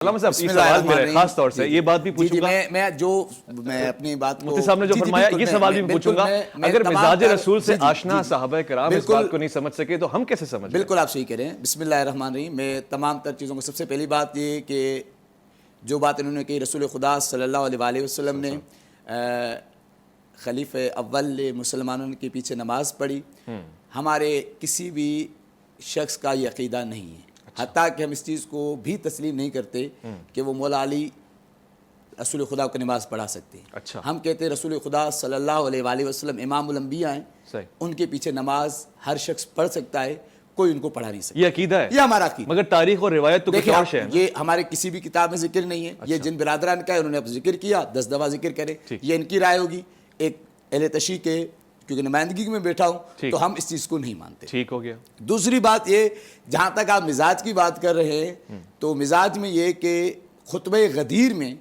علامہ صاحب یہ سوال میرا ہے خاص طور سے یہ بات بھی پوچھوں گا میں اپنی بات کو مفتی صاحب نے جو فرمایا یہ سوال بھی پوچھوں گا اگر مزاج رسول سے آشنا صحابہ کرام اس بات کو نہیں سمجھ سکے تو ہم کیسے سمجھ بالکل آپ صحیح کہہ رہے ہیں. بسم اللہ الرحمن الرحیم. میں تمام تر چیزوں کو سب سے پہلی بات یہ کہ جو بات انہوں نے کہی رسول خدا صلی اللہ علیہ وسلم نے خلیفہ اول مسلمانوں کے پیچھے نماز پڑھی, ہمارے کسی بھی شخص کا یہ عقیدہ نہیں ہے, حتیٰ کہ ہم اس چیز کو بھی تسلیم نہیں کرتے کہ وہ مولا علی رسول خدا کو نماز پڑھا سکتے ہیں. ہم کہتے ہیں رسول خدا صلی اللہ علیہ وسلم امام الانبیاء ہیں, ان کے پیچھے نماز ہر شخص پڑھ سکتا ہے, کوئی ان کو پڑھا نہیں سکتا. یہ عقیدہ ہے, یہ ہمارا عقیدہ. مگر تاریخ اور روایت تو کچھ اور ہے. یہ ہمارے کسی بھی کتاب میں ذکر نہیں ہے. یہ جن برادران کا ہے انہوں نے اب ذکر کیا, 10 دفعہ ذکر کرے, یہ ان کی رائے ہوگی. ایک اہل تشیع کے کیونکہ نمائندگی میں بیٹھا ہوں تو ہم اس چیز کو نہیں مانتے. ٹھیک ہو گیا. دوسری بات یہ, جہاں تک آپ مزاج کی بات کر رہے ہیں تو مزاج میں یہ کہ خطبہ غدیر میں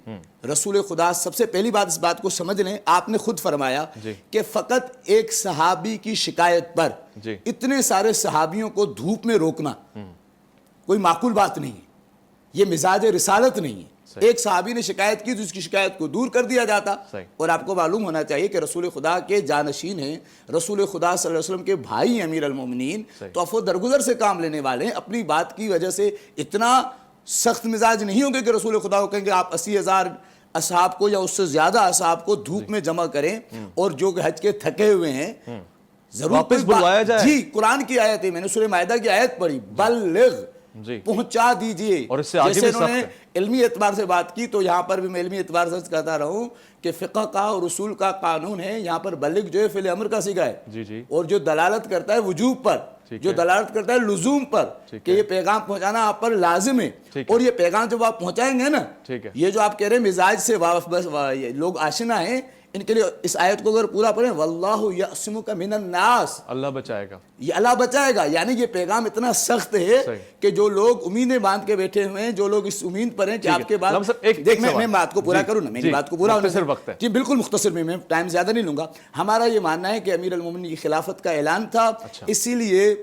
رسول خدا سب سے پہلی بات اس بات کو سمجھ لیں, آپ نے خود فرمایا کہ فقط ایک صحابی کی شکایت پر اتنے سارے صحابیوں کو دھوپ میں روکنا کوئی معقول بات نہیں ہے. یہ مزاج رسالت نہیں ہے. ایک صحابی نے شکایت کی تو اس کی شکایت کو دور کر دیا جاتا. اور آپ کو معلوم ہونا چاہیے کہ رسول خدا کے جانشین ہیں, رسول خدا صلی اللہ علیہ وسلم کے بھائی ہیں امیر المومنین, تو افو درگزر سے کام لینے والے ہیں. اپنی بات کی وجہ سے اتنا سخت مزاج نہیں ہوں گے کہ رسول خدا کو کہیں گے آپ 80,000 اصحاب کو یا اس سے زیادہ اصحاب کو دھوپ میں جمع کریں, اور جو کہ حج کے تھکے ہوئے ہیں ضرور واپس بلوایا جائے. جی, قرآن کی آیت ہے, میں نے سورہ مائدہ کی آیت پڑھی, بلغ پہنچا دیجئے. اور اس سے آگے بھی انہوں نے علمی اعتبار سے بات کی تو یہاں پر بھی میں علمی اعتبار سے کہتا رہوں کہ فقہ کا اور اصول کا قانون ہے, یہاں پر بلغ جو ہے فعل امر کا صیغہ ہے, اور جو دلالت کرتا ہے وجوب پر, جو دلالت کرتا ہے لزوم پر, کہ یہ پیغام پہنچانا آپ پر لازم ہے. اور یہ پیغام جب آپ پہنچائیں گے نا, یہ جو آپ کہہ رہے ہیں مزاج سے لوگ آشنا ہیں, ان کے لیے اس آیت کو اگر پورا پڑھیں, واللہ یعصمک من الناس, اللہ بچائے گا, یہ اللہ بچائے گا. یعنی یہ پیغام اتنا سخت ہے کہ جو لوگ امیدیں باندھ کے بیٹھے ہوئے ہیں, جو لوگ اس امید پر ہیں کہ آپ کے بعد, دیکھ میں بات کو پورا کروں نا, میری بات کو پورا ہونا, جی بالکل مختصر میں ٹائم زیادہ نہیں لوں گا. ہمارا یہ ماننا ہے کہ امیر المومنین کی خلافت کا اعلان تھا, اسی لیے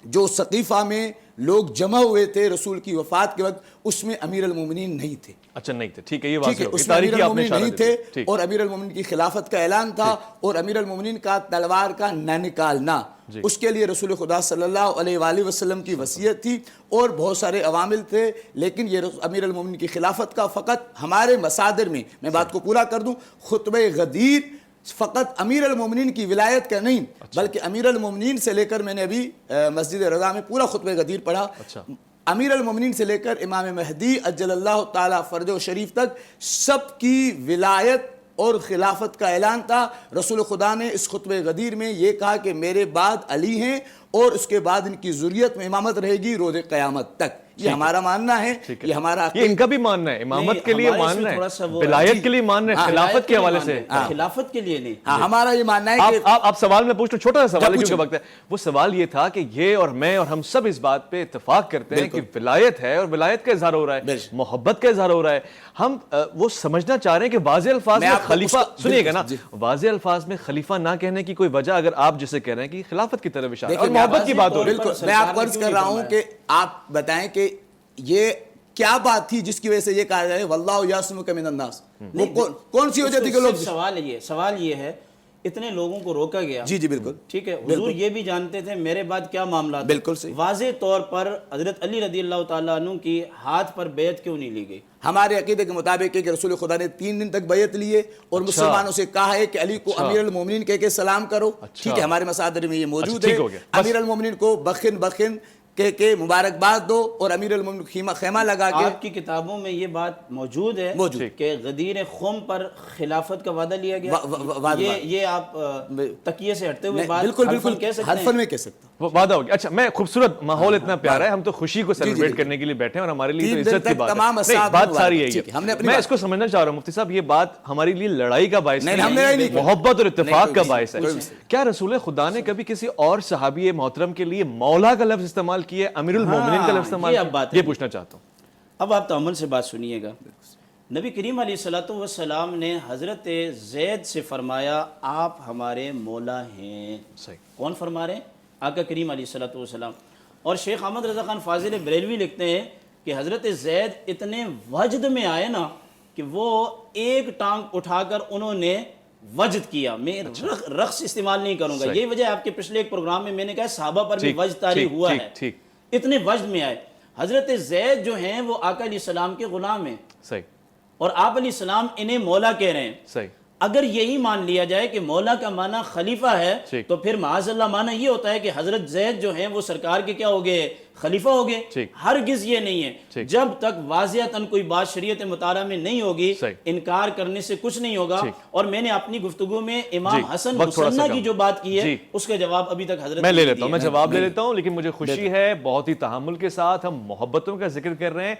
جو سقیفہ میں لوگ جمع ہوئے تھے رسول کی وفات کے وقت, اس میں امیر المومنین نہیں تھے. اچھا نہیں تھے, ٹھیک ہے, یہ واضح اس میں امیر المومنین نہیں تھے, اور امیر المومنین کی خلافت کا اعلان تھا, اور امیر المومنین کا تلوار کا نہ نکالنا, اس کے لیے رسول خدا صلی اللہ علیہ وسلم کی وصیت تھی, اور بہت سارے عوامل تھے. لیکن یہ امیر المومنین کی خلافت کا فقط ہمارے مصادر میں بات کو پورا کر دوں, خطبہ غدیر فقط امیر المومنین کی ولایت کا نہیں, بلکہ امیر المومنین سے لے کر, میں نے ابھی مسجد رضا میں پورا خطبہ غدیر پڑھا, امیر المومنین سے لے کر امام مہدی اجل اللہ تعالی فرجہ شریف تک سب کی ولایت اور خلافت کا اعلان تھا. رسول خدا نے اس خطبہ غدیر میں یہ کہا کہ میرے بعد علی ہیں, اور اس کے بعد ان کی ذریت میں امامت رہے گی روز قیامت تک. یہ ہمارا ماننا ہے, یہ ہمارا, یہ ان کا بھی ماننا ہے, امامت کے لیے ماننا ہے, ولایت کے لیے ماننا ہے, خلافت کے حوالے سے, خلافت کے لیے نہیں. ہمارا یہ ماننا ہے کہ آپ سوال میں پوچھ لو, چھوٹا سا سوال ہے کیونکہ وقت ہے. وہ سوال یہ تھا کہ یہ اور میں اور ہم سب اس بات پہ اتفاق کرتے ہیں کہ ولایت ہے, اور ولایت کا اظہار ہو رہا ہے, محبت کا اظہار ہو رہا ہے. ہم وہ سمجھنا چاہ رہے ہیں کہ واضح الفاظ میں خلیفہ, سنیے گا نا, واضح الفاظ میں خلیفہ نہ کہنے کی کوئی وجہ اگر آپ جسے کہہ رہے ہیں کہ خلافت کی طرف اشارہ اور محبت کی بات ہو رہی ہے. بالکل, میں آپ کو عرض کر رہا ہوں کہ آپ بتائیں کہ یہ کیا بات تھی جس کی وجہ سے یہ کہا جائے واللہ یعصمک من الناس, وہ کون سی وجہ تھی کہ لوگ, سوال یہ ہے اتنے لوگوں کو روکا گیا. جی بالکل ٹھیک ہے, حضور یہ بھی جانتے تھے میرے بعد کیا معاملات, بالکل صحیح. واضح طور پر حضرت علی رضی اللہ تعالیٰ عنہ کی ہاتھ پر بیعت کیوں نہیں لی گئی؟ ہمارے عقیدے کے مطابق ہے کہ رسول خدا نے 3 دن تک بیعت لیے, اور مسلمانوں سے کہا ہے کہ علی کو امیر المومنین کہہ کے سلام کرو. ٹھیک ہے, ہمارے مصادر میں یہ موجود ہے. امیر المومنین کو بخن کہہ کے مبارکباد دو, اور امیر المومنین خیمہ لگا کے. آپ کی کتابوں میں یہ بات موجود ہے کہ غدیر خم پر خلافت کا وعدہ لیا گیا. یہ آپ تکیے سے ہٹتے ہوئے بات بالکل حرفن میں کہہ سکتا وہ وعدہ ہو گیا. اچھا, میں خوبصورت ماحول اتنا پیارا ہے, ہم تو خوشی کو سیلیبریٹ کرنے کے لیے بیٹھے ہیں, اور ہمارے لیے تو عزت کی بات ہے. بات ساری ہے, میں اس کو سمجھنا چاہ رہا ہوں مفتی صاحب, یہ بات ہمارے لیے لڑائی کا باعث نہیں, محبت اور اتفاق کا باعث ہے. کیا رسول خدا نے کبھی کسی اور صحابی محترم کے لیے مولا کا لفظ استعمال کیا, امیر المومنین کا لفظ استعمال کیا؟ یہ پوچھنا چاہتا ہوں. اب آپ تأمل سے بات سنیے گا. نبی کریم علیہ السلام نے حضرت زید سے فرمایا آپ ہمارے مولا ہیں. کون فرما رہے ہیں؟ آقا کریم علیہ السلام. اور شیخ احمد رضا خان فاضل بریلوی لکھتے ہیں کہ حضرت زید اتنے وجد میں آئے نا کہ وہ ایک ٹانگ اٹھا کر انہوں نے وجد کیا. میں رقص استعمال نہیں کروں گا, یہ وجہ آپ کے پچھلے ایک پروگرام میں نے کہا صحابہ پر بھی وجد طاری ہوا ہے, اتنے وجد میں آئے. حضرت زید جو ہیں وہ آقا علیہ السلام کے غلام ہیں, اور آپ علیہ السلام انہیں مولا کہہ رہے ہیں. اگر یہی مان لیا جائے کہ مولا کا معنی خلیفہ ہے تو پھر معاذ اللہ معنی یہ ہوتا ہے کہ حضرت زید جو ہیں وہ سرکار کے کیا ہو گئے, خلیفہ ہو گئے. ہرگز یہ نہیں ہے. جب تک واضحتاً کوئی بات شریعت مطالعہ میں نہیں ہوگی انکار کرنے سے کچھ نہیں ہوگا. اور میں نے اپنی گفتگو میں امام حسن مصنع کی جو بات کی ہے اس کا جواب ابھی تک حضرت میں لے لیتا ہوں, میں جواب لے لیتا ہوں, لیکن مجھے خوشی ہے بہت ہی تحمل کے ساتھ ہم محبتوں کا ذکر کر رہے ہیں.